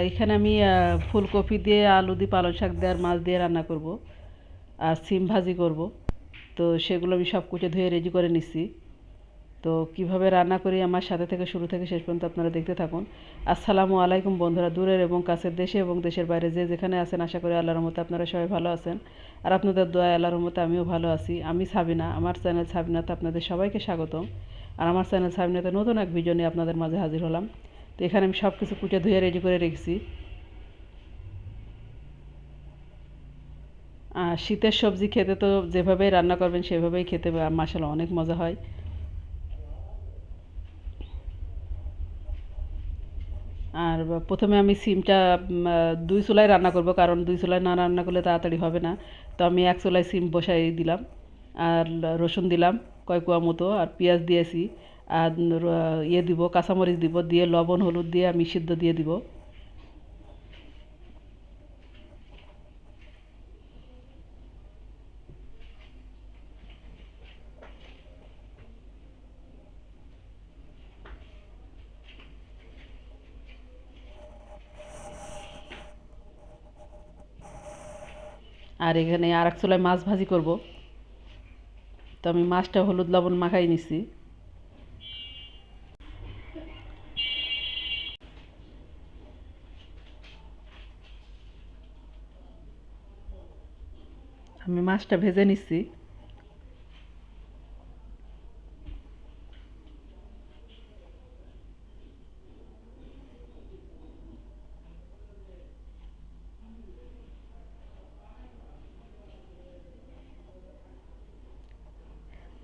এখানে আমি ফুলকপি দিয়ে আলু দিয়ে পালং শাক দিয়ে আর মাছ দিয়ে রান্না করব আর সিম ভাজি করব। তো সেগুলো আমি সব কুচে ধুয়ে রেডি করে নিচ্ছি। তো কিভাবে রান্না করি আমার সাথে থেকে শুরু থেকে শেষ পর্যন্ত আপনারা দেখতে থাকুন। আসসালামু আলাইকুম বন্ধুরা, দূরের এবং কাছের, দেশে এবং দেশের বাইরে যে যেখানে আছেন, আশা করি আল্লাহর রহমতে আপনারা সবাই ভালো আছেন। আর আপনাদের দোয়ায় আল্লাহর রহমতে আমিও ভালো আছি। আমি সাবিনা, আমার চ্যানেল সাবিনাতে আপনাদের সবাইকে স্বাগতম। আর আমার চ্যানেল সাবিনাতে নতুন এক ভিডিও নিয়ে আপনাদের মাঝে হাজির হলাম। তো এখানে আমি সব কিছু কুচে ধুয়ে রেডি করে রেখেছি। আর শীতের সবজি খেতে তো যেভাবেই রান্না করবেন সেভাবেই খেতে মাশাআল্লাহ অনেক মজা হয়। আর প্রথমে আমি সিমটা দুই চুলায় রান্না করব, কারণ দুই চুলায় না রান্না করলে তাড়াতাড়ি হবে না। তো আমি এক চুলায় সিম বসাই দিলাম। আর রসুন দিলাম কয় কোয়া মতো, আর পেঁয়াজ দিয়েছি। আর ইয়ে দিব, কাঁচামরিচ দিব, দিয়ে লবণ হলুদ দিয়ে আমি সিদ্ধ দিয়ে দিব। আর এখানে আর এক চুলায় মাছ ভাজি করব। তো আমি মাছটা হলুদ লবণ মাখাই নিছি। আমি মাছটা ভেজে নিচ্ছি।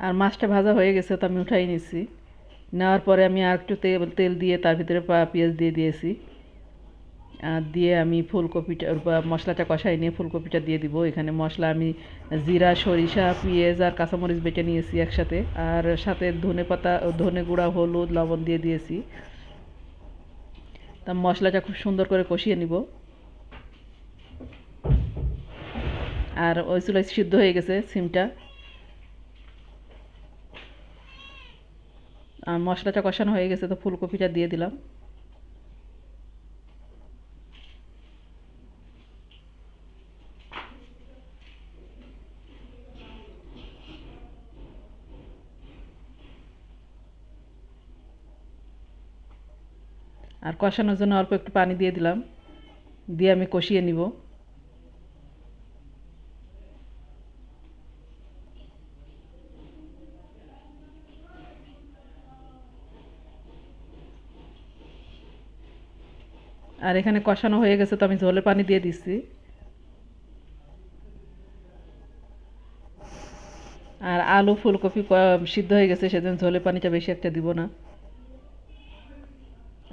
আর মাছটা ভাজা হয়ে গেছে, তো আমি উঠাই নিচ্ছি। নেওয়ার পরে আমি আর একটু তেল তেল দিয়ে তার ভিতরে পেঁয়াজ দিয়ে দিয়েছি। আর দিয়ে আমি ফুলকপিটা মশলাটা কষাই নিয়ে ফুলকপিটা দিয়ে দিব। এখানে মশলা আমি জিরা, সরিষা, পেঁয়াজ আর কাঁচামরিচ বেটে নিয়েছি একসাথে। আর সাথে ধনে পাতা, ধনে গুঁড়া, হলুদ, লবণ দিয়ে দিয়েছি। তা মশলাটা খুব সুন্দর করে কষিয়ে নিব। আর ওই চুলায় সিদ্ধ হয়ে গেছে সিমটা। আর মশলাটা কষানো হয়ে গেছে, তো ফুলকপিটা দিয়ে দিলাম। আর কষানোর জন্য অল্প একটু পানি দিয়ে দিলাম, দিয়ে আমি কষিয়ে নিব। আর এখানে কষানো হয়ে গেছে, তো আমি ঝোলে পানি দিয়ে দিচ্ছি। আর আলু ফুলকপি সিদ্ধ হয়ে গেছে, সেজন্য ঝোলে পানিটা বেশি একটা দিব না।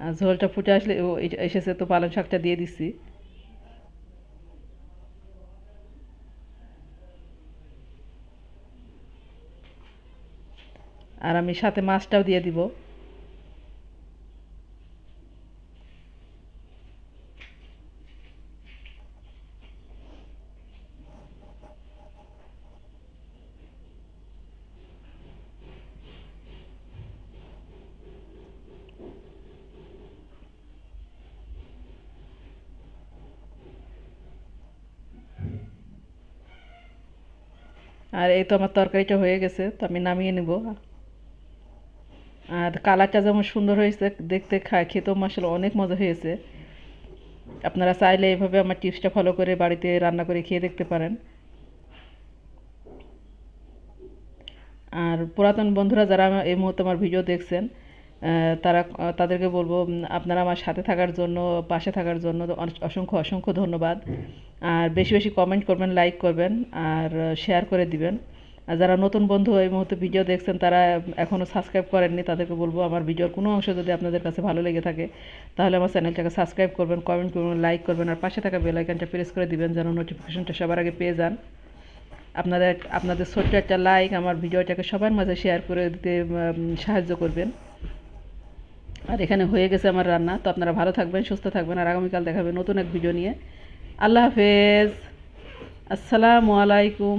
আর ঝোলটা ফুটে আসলে এসেছে, তো পালং শাকটা দিয়ে দিচ্ছি। আর আমি সাথে মাছটাও দিয়ে দিব। আর এই তো আমার তরকারিটা হয়ে গেছে, তো আমি নামিয়ে নেব। আর কালারটা যেমন সুন্দর হয়েছে দেখতে, খেতেও মাসাল্লাহ অনেক মজা হয়েছে। আপনারা চাইলে এইভাবে আমার টিপসটা ফলো করে বাড়িতে রান্না করে খেয়ে দেখতে পারেন। আর পুরাতন বন্ধুরা যারা এই মুহূর্তে আমার ভিডিও দেখছেন, তাদেরকে বলবো আপনারা আমার সাথে থাকার জন্য, পাশে থাকার জন্য অসংখ্য অসংখ্য ধন্যবাদ। আর বেশি বেশি কমেন্ট করবেন, লাইক করবেন, আর শেয়ার করে দিবেন। আর যারা নতুন বন্ধু এই মুহূর্তে ভিডিও দেখছেন, তারা এখনও সাবস্ক্রাইব করেননি, তাদেরকে বলবো আমার ভিডিওর কোনো অংশ যদি আপনাদের কাছে ভালো লেগে থাকে, তাহলে আমার চ্যানেলটাকে সাবস্ক্রাইব করবেন, কমেন্ট করবেন, লাইক করবেন, আর পাশে থাকা বেল আইকনটা প্রেস করে দিবেন যেন নোটিফিকেশনটা সবার আগে পেয়ে যান। আপনাদের আপনাদের ছোট্ট একটা লাইক আমার ভিডিওটাকে সবার মাঝে শেয়ার করে দিতে সাহায্য করবেন। আর এখানে হয়ে গেছে আমার রান্না। তো আপনারা ভালো থাকবেন, সুস্থ থাকবেন, আর আগামীকাল দেখাবে নতুন এক ভিডিও নিয়ে। আল্লাহ হাফেজ। আসসালামু আলাইকুম।